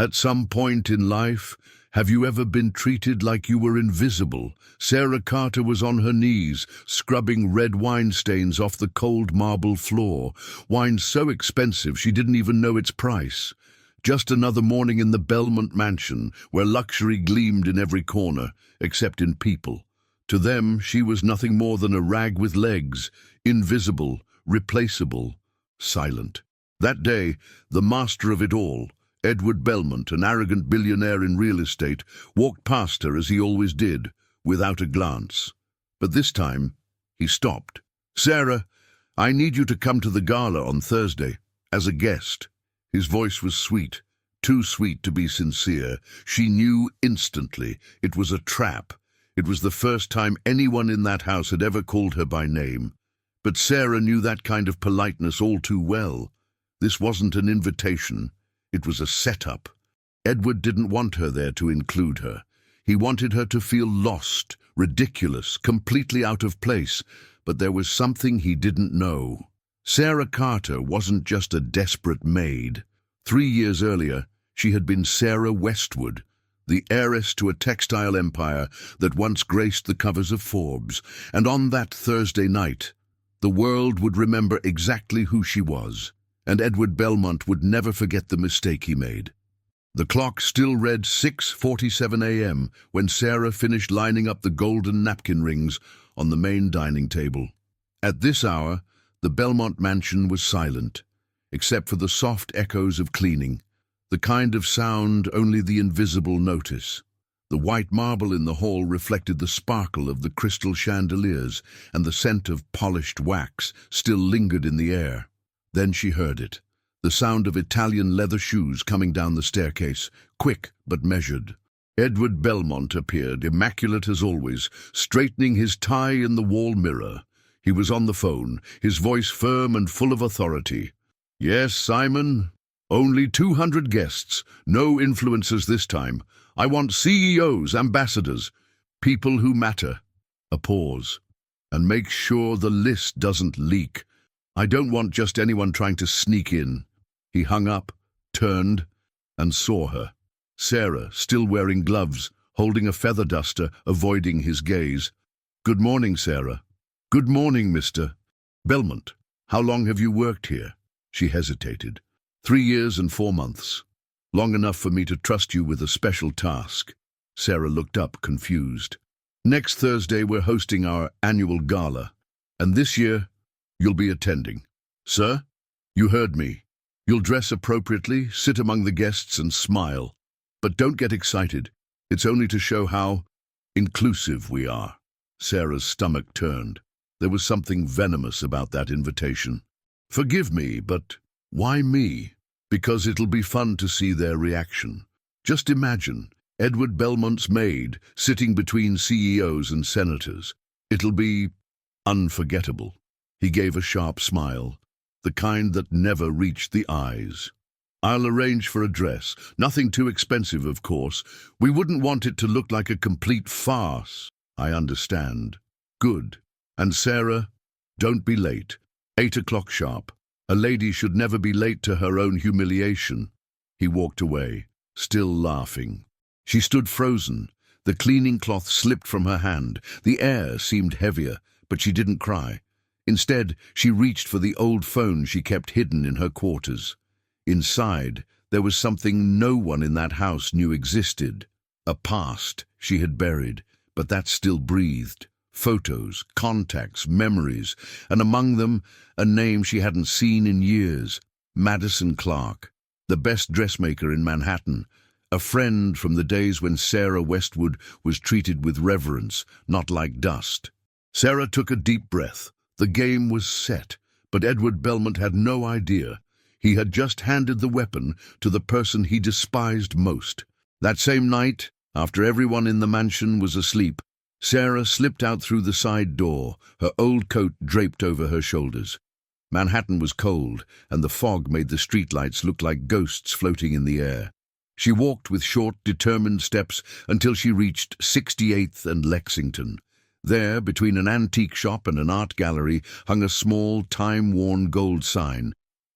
At some point in life, have you ever been treated like you were invisible? Sarah Carter was on her knees, scrubbing red wine stains off the cold marble floor. Wine so expensive she didn't even know its price. Just another morning in the Belmont mansion, where luxury gleamed in every corner, except in people. To them, she was nothing more than a rag with legs, invisible, replaceable, silent. That day, the master of it all, Edward Belmont, an arrogant billionaire in real estate, walked past her as he always did, without a glance. But this time, he stopped. "Sarah, I need you to come to the gala on Thursday, as a guest." His voice was sweet, too sweet to be sincere. She knew instantly it was a trap. It was the first time anyone in that house had ever called her by name. But Sarah knew that kind of politeness all too well. This wasn't an invitation. It was a setup. Edward didn't want her there to include her. He wanted her to feel lost, ridiculous, completely out of place. But there was something he didn't know. Sarah Carter wasn't just a desperate maid. 3 years earlier, she had been Sarah Westwood, the heiress to a textile empire that once graced the covers of Forbes. And on that Thursday night, the world would remember exactly who she was. And Edward Belmont would never forget the mistake he made. The clock still read 6:47 a.m. when Sarah finished lining up the golden napkin rings on the main dining table. At this hour, the Belmont mansion was silent, except for the soft echoes of cleaning, the kind of sound only the invisible notice. The white marble in the hall reflected the sparkle of the crystal chandeliers, and the scent of polished wax still lingered in the air. Then she heard it, the sound of Italian leather shoes coming down the staircase, quick but measured. Edward Belmont appeared, immaculate as always, straightening his tie in the wall mirror. He was on the phone, his voice firm and full of authority. "Yes, Simon? Only 200 guests, no influencers this time. I want CEOs, ambassadors, people who matter." A pause. "And make sure the list doesn't leak. I don't want just anyone trying to sneak in." He hung up, turned, and saw her. Sarah, still wearing gloves, holding a feather duster, avoiding his gaze. "Good morning, Sarah." "Good morning, Mr. Belmont. How long have you worked here?" She hesitated. 3 years and 4 months. Long enough for me to trust you with a special task." Sarah looked up, confused. "Next Thursday we're hosting our annual gala, and this year you'll be attending." "Sir? You heard me. You'll dress appropriately, sit among the guests and smile. But don't get excited. It's only to show how inclusive we are." Sarah's stomach turned. There was something venomous about that invitation. "Forgive me, but why me?" "Because it'll be fun to see their reaction. Just imagine, Edward Belmont's maid sitting between CEOs and senators. It'll be unforgettable." He gave a sharp smile, the kind that never reached the eyes. "I'll arrange for a dress. Nothing too expensive, of course. We wouldn't want it to look like a complete farce." "I understand." "Good. And Sarah, don't be late. 8 o'clock sharp. A lady should never be late to her own humiliation." He walked away, still laughing. She stood frozen. The cleaning cloth slipped from her hand. The air seemed heavier, but she didn't cry. Instead, she reached for the old phone she kept hidden in her quarters. Inside, there was something no one in that house knew existed. A past she had buried, but that still breathed. Photos, contacts, memories, and among them, a name she hadn't seen in years. Madison Clark, the best dressmaker in Manhattan, a friend from the days when Sarah Westwood was treated with reverence, not like dust. Sarah took a deep breath. The game was set, but Edward Belmont had no idea. He had just handed the weapon to the person he despised most. That same night, after everyone in the mansion was asleep, Sarah slipped out through the side door, her old coat draped over her shoulders. Manhattan was cold, and the fog made the streetlights look like ghosts floating in the air. She walked with short, determined steps until she reached 68th and Lexington. There, between an antique shop and an art gallery, hung a small, time-worn gold sign,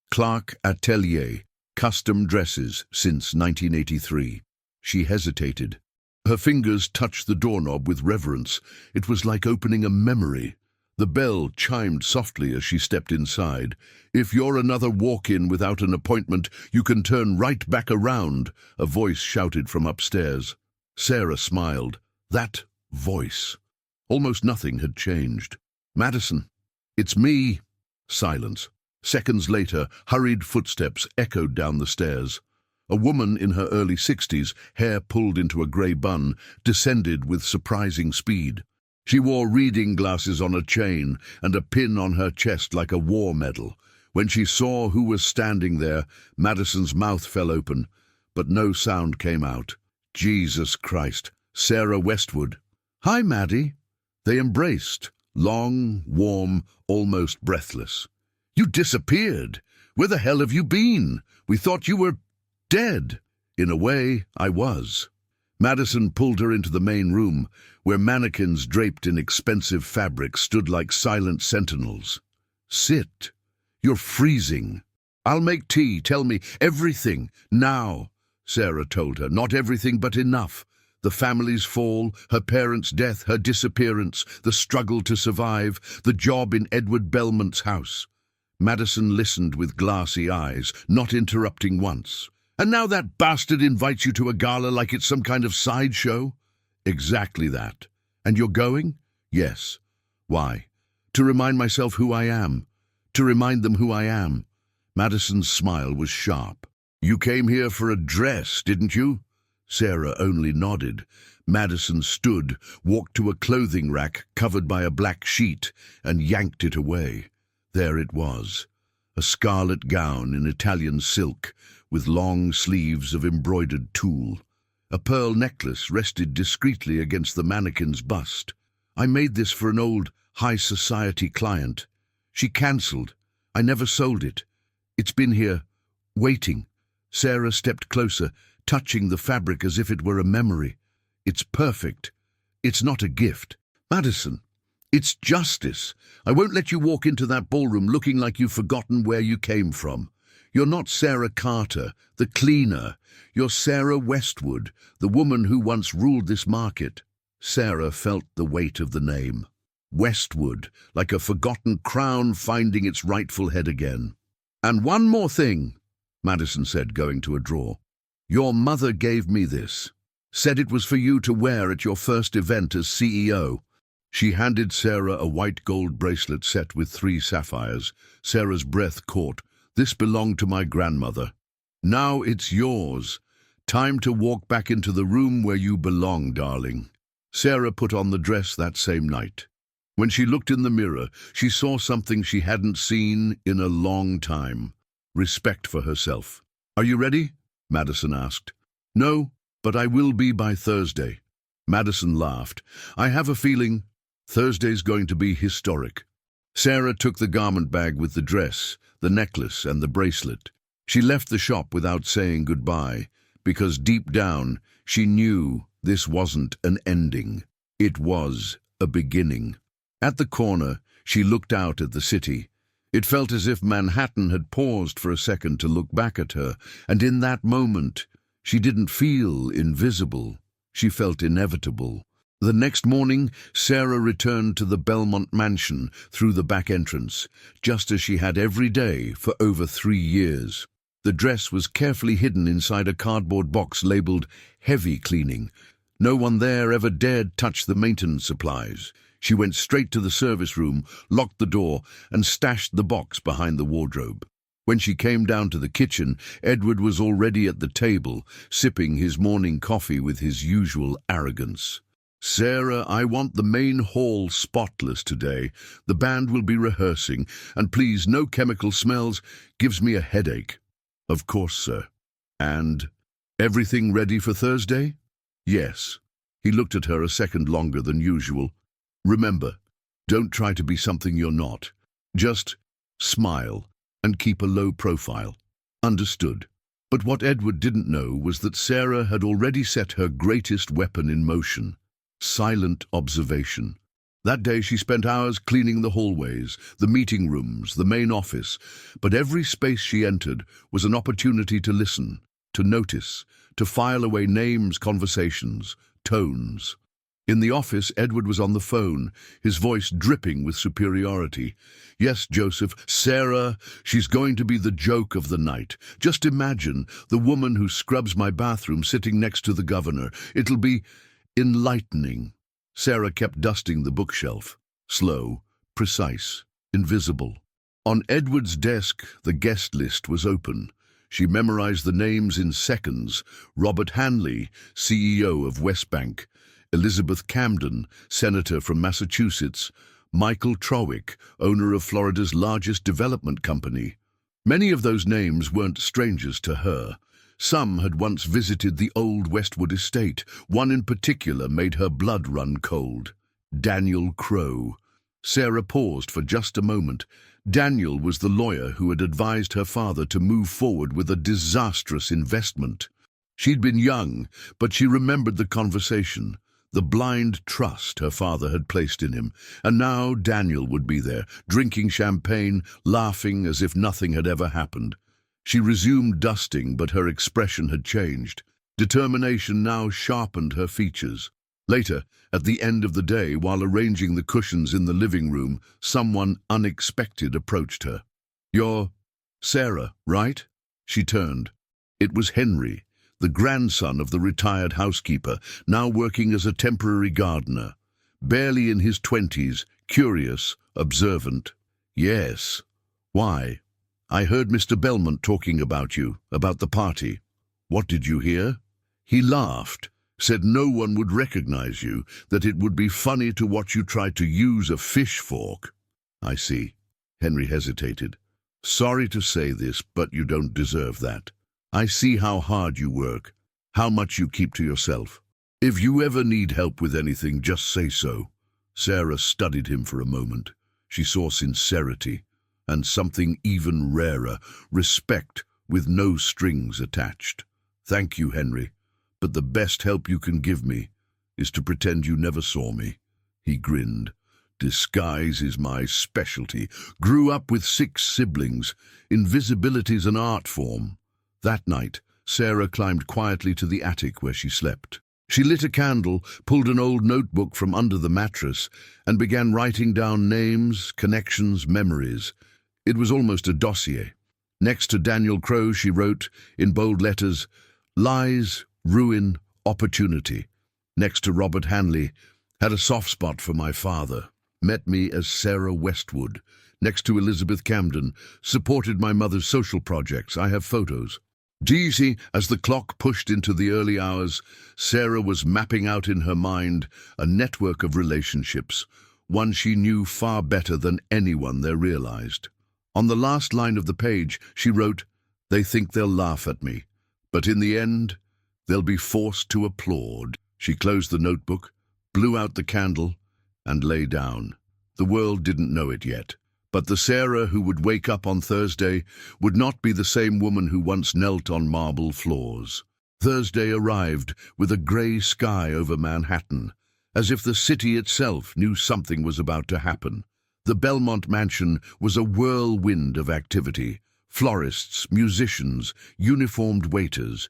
Clark Atelier, Custom dresses since 1983. She hesitated. Her fingers touched the doorknob with reverence. It was like opening a memory. The bell chimed softly as she stepped inside. "If you're another walk-in without an appointment, you can turn right back around," a voice shouted from upstairs. Sarah smiled. That voice. Almost nothing had changed. "Madison." "It's me." Silence. Seconds later, hurried footsteps echoed down the stairs. A woman in her early 60s, hair pulled into a grey bun, descended with surprising speed. She wore reading glasses on a chain and a pin on her chest like a war medal. When she saw who was standing there, Madison's mouth fell open, but no sound came out. Jesus Christ. Sarah Westwood. "Hi, Maddie." They embraced, long, warm, almost breathless. "You disappeared. Where the hell have you been? We thought you were dead." "In a way, I was." Madison pulled her into the main room, where mannequins draped in expensive fabric stood like silent sentinels. "Sit. You're freezing." "I'll make tea. Tell me everything, now," Sarah told her. "Not everything, but enough. The family's fall, her parents' death, her disappearance, the struggle to survive, the job in Edward Belmont's house." Madison listened with glassy eyes, not interrupting once. "And now that bastard invites you to a gala like it's some kind of sideshow?" "Exactly that." "And you're going?" "Yes." "Why?" "To remind myself who I am. To remind them who I am." Madison's smile was sharp. "You came here for a dress, didn't you?" Sarah only nodded. Madison stood, walked to a clothing rack covered by a black sheet, and yanked it away. There it was, a scarlet gown in Italian silk, with long sleeves of embroidered tulle. A pearl necklace rested discreetly against the mannequin's bust. "I made this for an old high society client. She cancelled. I never sold it. It's been here, waiting." Sarah stepped closer, touching the fabric as if it were a memory. "It's perfect. It's not a gift." "Madison, it's justice. I won't let you walk into that ballroom looking like you've forgotten where you came from. You're not Sarah Carter, the cleaner. You're Sarah Westwood, the woman who once ruled this market." Sarah felt the weight of the name. Westwood, like a forgotten crown finding its rightful head again. "And one more thing," Madison said, going to a drawer. "Your mother gave me this. Said it was for you to wear at your first event as CEO. She handed Sarah a white gold bracelet set with 3 sapphires. Sarah's breath caught. "This belonged to my grandmother. Now it's yours. Time to walk back into the room where you belong, darling." Sarah put on the dress that same night. When she looked in the mirror, she saw something she hadn't seen in a long time. Respect for herself. "Are you ready?" Madison asked. "No, but I will be by Thursday." Madison laughed. "I have a feeling Thursday's going to be historic." Sarah took the garment bag with the dress, the necklace and the bracelet. She left the shop without saying goodbye, because deep down she knew this wasn't an ending. It was a beginning. At the corner, she looked out at the city. It felt as if Manhattan had paused for a second to look back at her, and in that moment, she didn't feel invisible. She felt inevitable. The next morning, Sarah returned to the Belmont mansion through the back entrance, just as she had every day for over 3 years. The dress was carefully hidden inside a cardboard box labeled "heavy cleaning." No one there ever dared touch the maintenance supplies. She went straight to the service room, locked the door, and stashed the box behind the wardrobe. When she came down to the kitchen, Edward was already at the table, sipping his morning coffee with his usual arrogance. "Sarah, I want the main hall spotless today. The band will be rehearsing, and please, no chemical smells. Gives me a headache." "Of course, sir." "And everything ready for Thursday?" "Yes." He looked at her a second longer than usual. "Remember, don't try to be something you're not. Just smile and keep a low profile." "Understood." But what Edward didn't know was that Sarah had already set her greatest weapon in motion. Silent observation. That day she spent hours cleaning the hallways, the meeting rooms, the main office, but every space she entered was an opportunity to listen, to notice, to file away names, conversations, tones. In the office, Edward was on the phone, his voice dripping with superiority. "Yes, Joseph, Sarah, she's going to be the joke of the night. Just imagine the woman who scrubs my bathroom sitting next to the governor. It'll be enlightening." Sarah kept dusting the bookshelf. Slow, precise, invisible. On Edward's desk, the guest list was open. She memorized the names in seconds. Robert Hanley, CEO of Westbank; Elizabeth Camden, senator from Massachusetts; Michael Trowick, owner of Florida's largest development company. Many of those names weren't strangers to her. Some had once visited the old Westwood estate. One in particular made her blood run cold. Daniel Crowe. Sarah paused for just a moment. Daniel was the lawyer who had advised her father to move forward with a disastrous investment. She'd been young, but she remembered the conversation, the blind trust her father had placed in him. And now Daniel would be there, drinking champagne, laughing as if nothing had ever happened. She resumed dusting, but her expression had changed. Determination now sharpened her features. Later, at the end of the day, while arranging the cushions in the living room, someone unexpected approached her. "You're Sarah, right?" She turned. It was Henry, the grandson of the retired housekeeper, now working as a temporary gardener. Barely in his 20s, curious, observant. "Yes. Why?" "I heard Mr. Belmont talking about you, about the party." "What did you hear?" He laughed, said no one would recognize you, that it would be funny to watch you try to use a fish fork. "I see." Henry hesitated. "Sorry to say this, but you don't deserve that. I see how hard you work, how much you keep to yourself. If you ever need help with anything, just say so." Sarah studied him for a moment. She saw sincerity, and something even rarer, respect with no strings attached. "Thank you, Henry, but the best help you can give me is to pretend you never saw me." He grinned. "Disguise is my specialty. Grew up with 6 siblings. Invisibility's an art form." That night, Sarah climbed quietly to the attic where she slept. She lit a candle, pulled an old notebook from under the mattress, and began writing down names, connections, memories. It was almost a dossier. Next to Daniel Crowe, she wrote, in bold letters, "Lies, ruin, opportunity." Next to Robert Hanley, "Had a soft spot for my father. Met me as Sarah Westwood." Next to Elizabeth Camden, "Supported my mother's social projects. I have photos." Easy, as the clock pushed into the early hours, Sarah was mapping out in her mind a network of relationships, one she knew far better than anyone there realized. On the last line of the page, she wrote, "They think they'll laugh at me, but in the end, they'll be forced to applaud." She closed the notebook, blew out the candle, and lay down. The world didn't know it yet, but the Sarah who would wake up on Thursday would not be the same woman who once knelt on marble floors. Thursday arrived with a grey sky over Manhattan, as if the city itself knew something was about to happen. The Belmont mansion was a whirlwind of activity. Florists, musicians, uniformed waiters.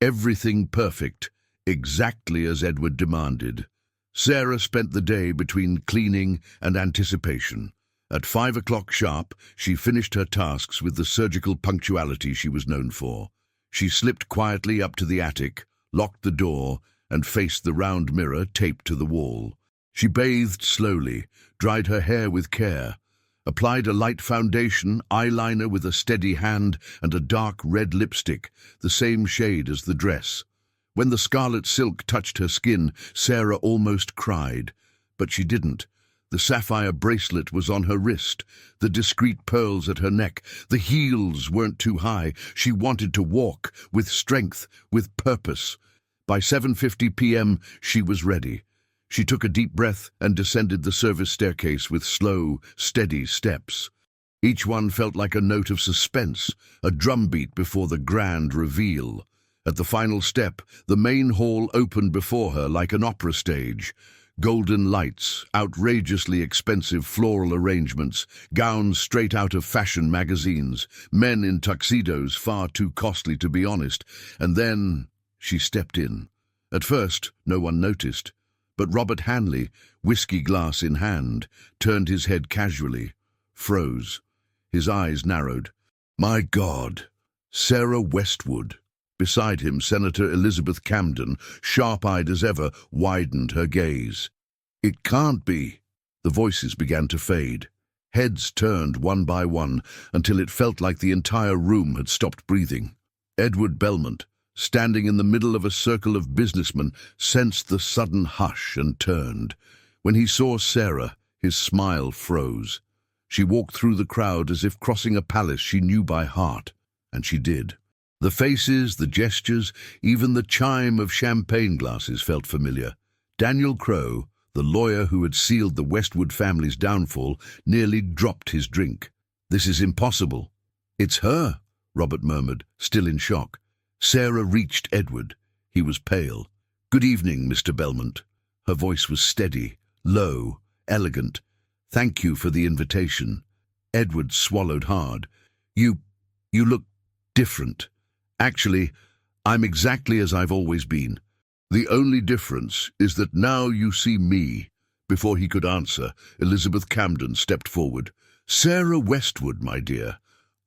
Everything perfect, exactly as Edward demanded. Sarah spent the day between cleaning and anticipation. At 5 o'clock sharp, she finished her tasks with the surgical punctuality she was known for. She slipped quietly up to the attic, locked the door, and faced the round mirror taped to the wall. She bathed slowly, dried her hair with care, applied a light foundation, eyeliner with a steady hand, and a dark red lipstick, the same shade as the dress. When the scarlet silk touched her skin, Sarah almost cried, but she didn't. The sapphire bracelet was on her wrist, the discreet pearls at her neck. The heels weren't too high. She wanted to walk, with strength, with purpose. By 7:50 p.m., she was ready. She took a deep breath and descended the service staircase with slow, steady steps. Each one felt like a note of suspense, a drumbeat before the grand reveal. At the final step, the main hall opened before her like an opera stage. golden lights, outrageously expensive floral arrangements, gowns straight out of fashion magazines, men in tuxedos far too costly to be honest. And then she stepped in. At first, no one noticed, but Robert Hanley, whiskey glass in hand, turned his head casually, froze. His eyes narrowed. My God! Sarah Westwood. Beside him, Senator Elizabeth Camden, sharp-eyed as ever, widened her gaze. It can't be. The voices began to fade. Heads turned one by one until it felt like the entire room had stopped breathing. Edward Belmont, standing in the middle of a circle of businessmen, sensed the sudden hush and turned. When he saw Sarah, his smile froze. She walked through the crowd as if crossing a palace she knew by heart, and she did. The faces, the gestures, even the chime of champagne glasses felt familiar. Daniel Crowe, the lawyer who had sealed the Westwood family's downfall, nearly dropped his drink. This is impossible. It's her, Robert murmured, still in shock. Sarah reached Edward. He was pale. Good evening, Mr. Belmont. Her voice was steady, low, elegant. Thank you for the invitation. Edward swallowed hard. You look different. Actually, I'm exactly as I've always been. The only difference is that now you see me. Before he could answer, Elizabeth Camden stepped forward. Sarah Westwood, my dear.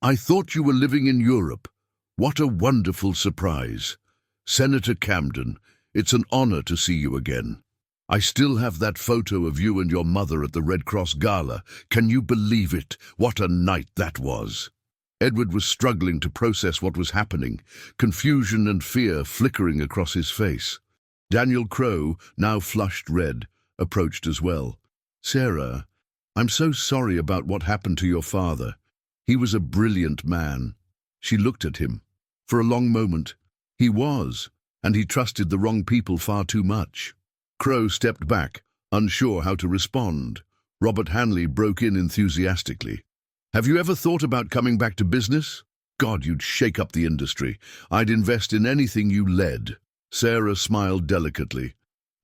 I thought you were living in Europe. What a wonderful surprise. Senator Camden, it's an honor to see you again. I still have that photo of you and your mother at the Red Cross gala. Can you believe it? What a night that was. Edward was struggling to process what was happening, confusion and fear flickering across his face. Daniel Crowe, now flushed red, approached as well. Sarah, I'm so sorry about what happened to your father. He was a brilliant man. She looked at him. For a long moment, he was, and he trusted the wrong people far too much. Crowe stepped back, unsure how to respond. Robert Hanley broke in enthusiastically. Have you ever thought about coming back to business? God, you'd shake up the industry. I'd invest in anything you led. Sarah smiled delicately.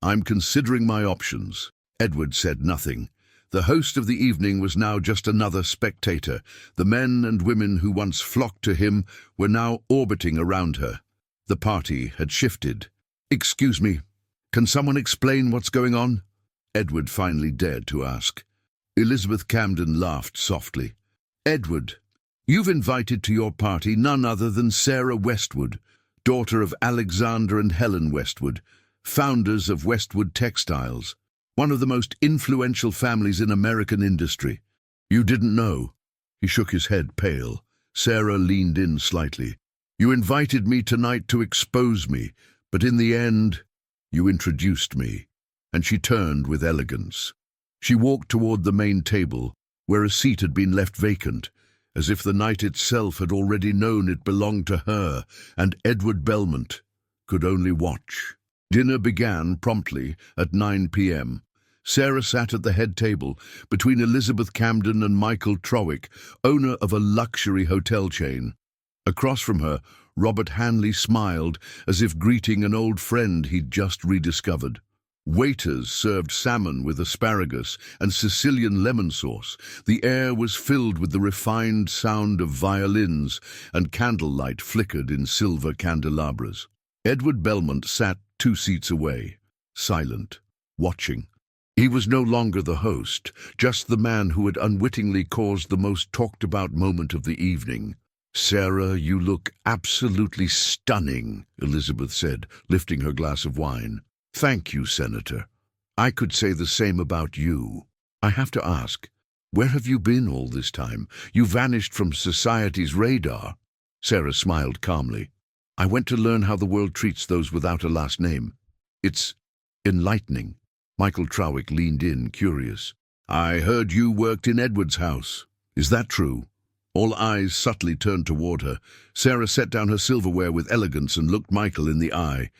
I'm considering my options. Edward said nothing. The host of the evening was now just another spectator. The men and women who once flocked to him were now orbiting around her. The party had shifted. Excuse me, can someone explain what's going on? Edward finally dared to ask. Elizabeth Camden laughed softly. Edward, you've invited to your party none other than Sarah Westwood, daughter of Alexander and Helen Westwood, founders of Westwood Textiles, one of the most influential families in American industry. You didn't know? He shook his head, pale. Sarah leaned in slightly. You invited me tonight to expose me, but in the end, you introduced me. And she turned with elegance. She walked toward the main table, where a seat had been left vacant, as if the night itself had already known it belonged to her, and Edward Belmont could only watch. Dinner began promptly at 9 p.m. Sarah sat at the head table, between Elizabeth Camden and Michael Trowick, owner of a luxury hotel chain. Across from her, Robert Hanley smiled, as if greeting an old friend he'd just rediscovered. Waiters served salmon with asparagus and Sicilian lemon sauce. The air was filled with the refined sound of violins, and candlelight flickered in silver candelabras. Edward Belmont sat 2 seats away, silent, watching. He was no longer the host, just the man who had unwittingly caused the most talked-about moment of the evening. Sarah, you look absolutely stunning, Elizabeth said, lifting her glass of wine. Thank you, Senator. I could say the same about you. I have to ask, where have you been all this time? You vanished from society's radar. Sarah smiled calmly. I went to learn how the world treats those without a last name. It's enlightening. Michael Trowick leaned in, curious. I heard you worked in Edward's house. Is that true? All eyes subtly turned toward her. Sarah set down her silverware with elegance and looked Michael in the eye.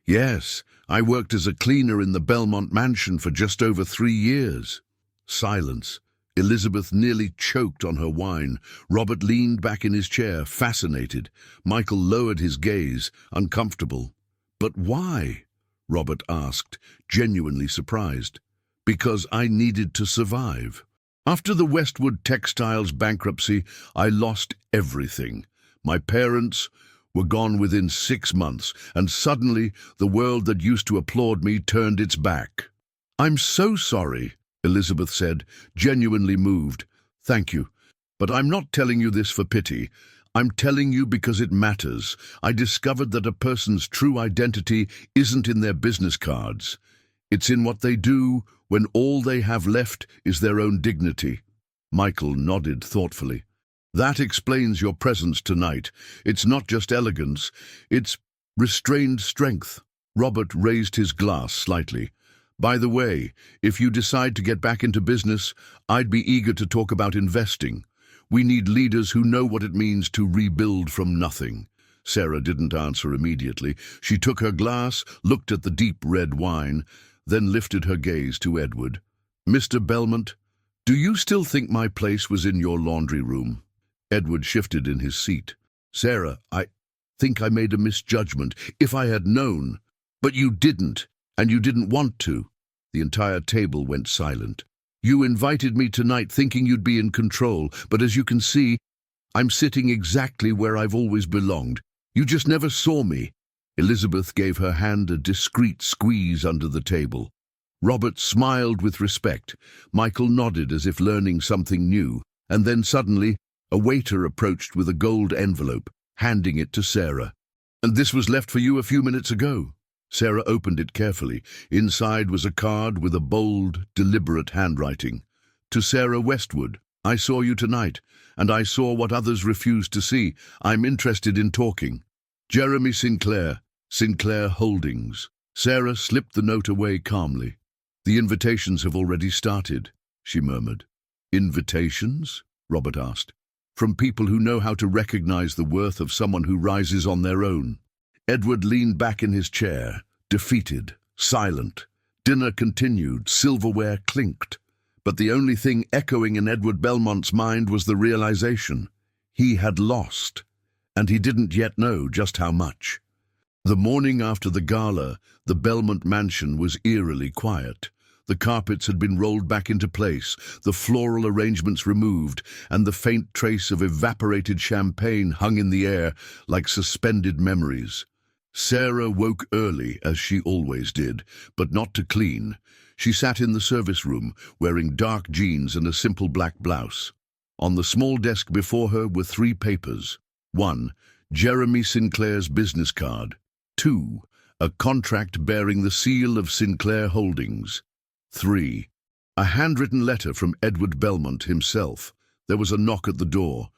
Yes, I worked as a cleaner in the Belmont mansion for just over 3 years. Silence. Elizabeth nearly choked on her wine. Robert leaned back in his chair, fascinated. Michael lowered his gaze, uncomfortable. But why? Robert asked, genuinely surprised. Because I needed to survive. After the Westwood Textiles bankruptcy, I lost everything. My parents were gone within 6 months, and suddenly the world that used to applaud me turned its back. I'm so sorry, Elizabeth said, genuinely moved. Thank you. But I'm not telling you this for pity. I'm telling you because it matters. I discovered that a person's true identity isn't in their business cards. It's in what they do when all they have left is their own dignity. Michael nodded thoughtfully. That explains your presence tonight. It's not just elegance, it's restrained strength. Robert raised his glass slightly. By the way, if you decide to get back into business, I'd be eager to talk about investing. We need leaders who know what it means to rebuild from nothing. Sarah didn't answer immediately. She took her glass, looked at the deep red wine, then lifted her gaze to Edward. Mr. Belmont, do you still think my place was in your laundry room? Edward shifted in his seat. Sarah, I think I made a misjudgment. If I had known. But you didn't, and you didn't want to. The entire table went silent. You invited me tonight thinking you'd be in control, but as you can see, I'm sitting exactly where I've always belonged. You just never saw me. Elizabeth gave her hand a discreet squeeze under the table. Robert smiled with respect. Michael nodded as if learning something new, and then suddenly, a waiter approached with a gold envelope, handing it to Sarah. And this was left for you a few minutes ago. Sarah opened it carefully. Inside was a card with a bold, deliberate handwriting. To Sarah Westwood, I saw you tonight, and I saw what others refused to see. I'm interested in talking. Jeremy Sinclair, Sinclair Holdings. Sarah slipped the note away calmly. The invitations have already started, she murmured. Invitations? Robert asked. From people who know how to recognize the worth of someone who rises on their own. Edward leaned back in his chair, defeated, silent. Dinner continued, silverware clinked. But the only thing echoing in Edward Belmont's mind was the realization. He had lost, and he didn't yet know just how much. The morning after the gala, the Belmont mansion was eerily quiet. The carpets had been rolled back into place, the floral arrangements removed, and the faint trace of evaporated champagne hung in the air like suspended memories. Sarah woke early, as she always did, but not to clean. She sat in the service room, wearing dark jeans and a simple black blouse. On the small desk before her were 3 papers. 1. Jeremy Sinclair's business card. 2. A contract bearing the seal of Sinclair Holdings. 3. A handwritten letter from Edward Belmont himself. There was a knock at the door.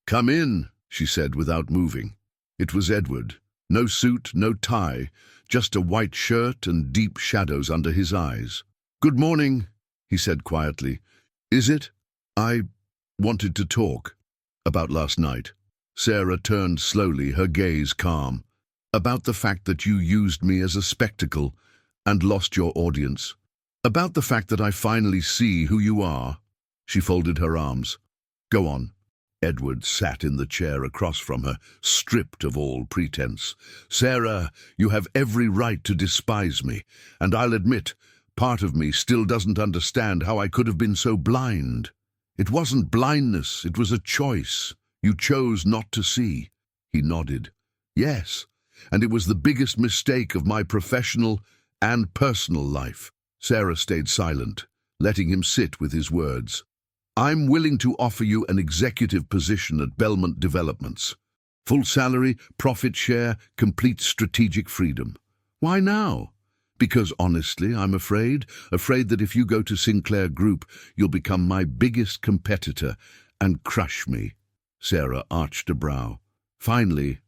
"Come in," she said without moving. It was Edward. No suit, no tie, just a white shirt and deep shadows under his eyes. "Good morning," he said quietly. "Is it? I wanted to talk. About last night." Sarah turned slowly, her gaze calm. "About the fact that you used me as a spectacle and lost your audience. About the fact that I finally see who you are." She folded her arms. "Go on." Edward sat in the chair across from her, stripped of all pretense. "Sarah, you have every right to despise me, and I'll admit, part of me still doesn't understand how I could have been so blind. It wasn't blindness, it was a choice. You chose not to see." He nodded. "Yes, and it was the biggest mistake of my professional and personal life." Sarah stayed silent, letting him sit with his words. "I'm willing to offer you an executive position at Belmont Developments. Full salary, profit share, complete strategic freedom." "Why now?" "Because honestly, I'm afraid that if you go to Sinclair Group, you'll become my biggest competitor and crush me." Sarah arched a brow. Finally,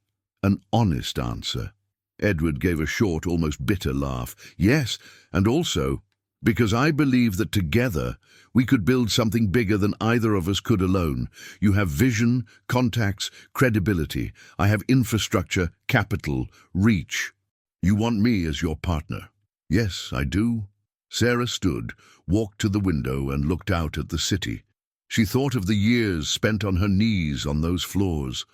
an honest answer. Edward gave a short, almost bitter laugh. "Yes, and also because I believe that together we could build something bigger than either of us could alone. You have vision, contacts, credibility. I have infrastructure, capital, reach. You want me as your partner." "Yes, I do." Sarah stood, walked to the window and looked out at the city. She thought of the years spent on her knees on those floors,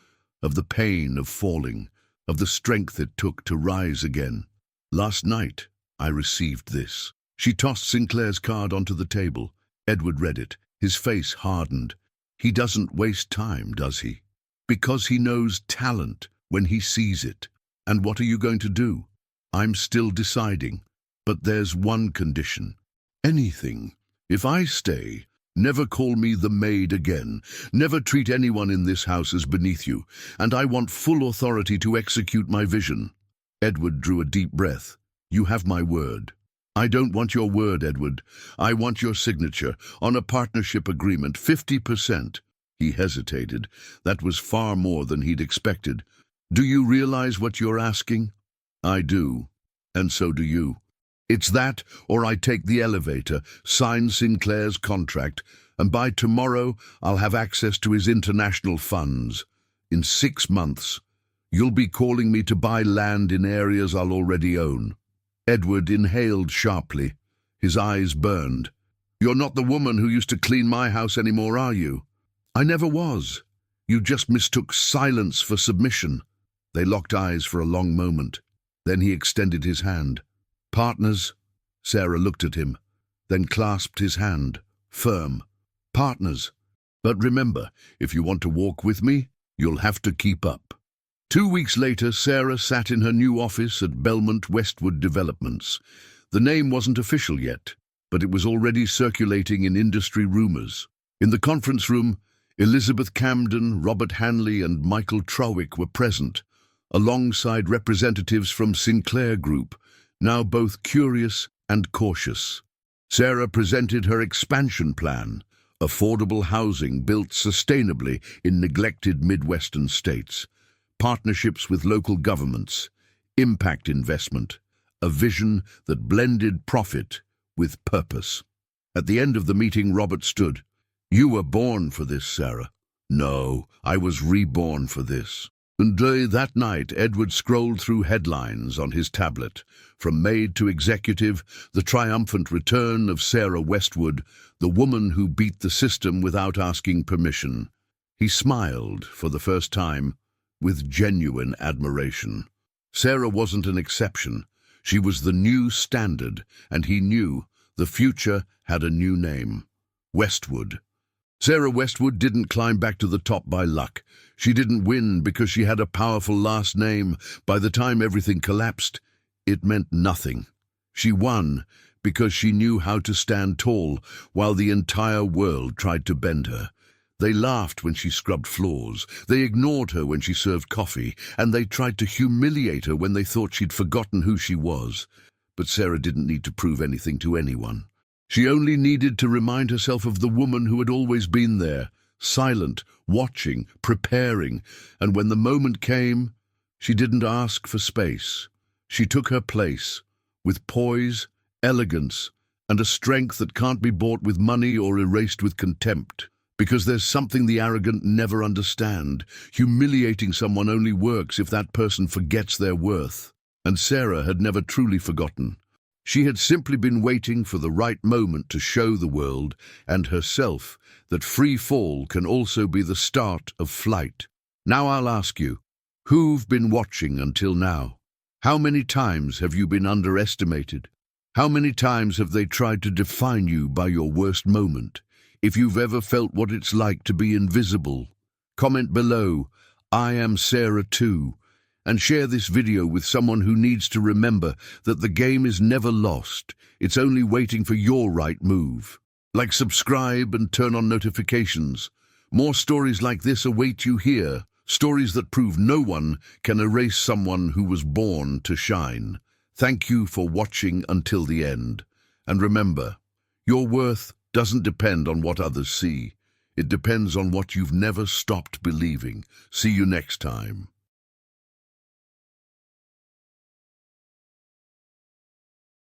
of the pain of falling, of the strength it took to rise again. Last night, I received this." She tossed Sinclair's card onto the table. Edward read it. His face hardened. He doesn't waste time, does he? Because he knows talent when he sees it. And what are you going to do? I'm still deciding. But there's one condition. Anything. If I stay, never call me the maid again. Never treat anyone in this house as beneath you. And I want full authority to execute my vision. Edward drew a deep breath. You have my word. I don't want your word, Edward. I want your signature on a partnership agreement, 50%. He hesitated. That was far more than he'd expected. Do you realize what you're asking? I do. And so do you. It's that, or I take the elevator, sign Sinclair's contract, and by tomorrow I'll have access to his international funds. In 6 months, you'll be calling me to buy land in areas I'll already own. Edward inhaled sharply. His eyes burned. You're not the woman who used to clean my house anymore, are you? I never was. You just mistook silence for submission. They locked eyes for a long moment. Then he extended his hand. Partners? Sarah looked at him, then clasped his hand, firm. Partners. But remember, if you want to walk with me, you'll have to keep up. 2 weeks later, Sarah sat in her new office at Belmont Westwood Developments. The name wasn't official yet, but it was already circulating in industry rumors. In the conference room, Elizabeth Camden, Robert Hanley, and Michael Trowick were present, alongside representatives from Sinclair Group, now both curious and cautious. Sarah presented her expansion plan, affordable housing built sustainably in neglected Midwestern states, partnerships with local governments, impact investment, a vision that blended profit with purpose. At the end of the meeting, Robert stood. You were born for this, Sarah. No, I was reborn for this. And that night, Edward scrolled through headlines on his tablet. From maid to executive, the triumphant return of Sarah Westwood, the woman who beat the system without asking permission. He smiled, for the first time, with genuine admiration. Sarah wasn't an exception. She was the new standard, and he knew the future had a new name. Westwood. Sarah Westwood didn't climb back to the top by luck. She didn't win because she had a powerful last name. By the time everything collapsed, it meant nothing. She won because she knew how to stand tall while the entire world tried to bend her. They laughed when she scrubbed floors. They ignored her when she served coffee. And they tried to humiliate her when they thought she'd forgotten who she was. But Sarah didn't need to prove anything to anyone. She only needed to remind herself of the woman who had always been there, silent, watching, preparing, and when the moment came, she didn't ask for space. She took her place, with poise, elegance, and a strength that can't be bought with money or erased with contempt. Because there's something the arrogant never understand. Humiliating someone only works if that person forgets their worth. And Sarah had never truly forgotten. She had simply been waiting for the right moment to show the world and herself that free fall can also be the start of flight. Now I'll ask you, who've been watching until now? How many times have you been underestimated? How many times have they tried to define you by your worst moment? If you've ever felt what it's like to be invisible, comment below, I am Sarah too. And share this video with someone who needs to remember that the game is never lost. It's only waiting for your right move. Like, subscribe, and turn on notifications. More stories like this await you here. Stories that prove no one can erase someone who was born to shine. Thank you for watching until the end. And remember, your worth doesn't depend on what others see. It depends on what you've never stopped believing. See you next time.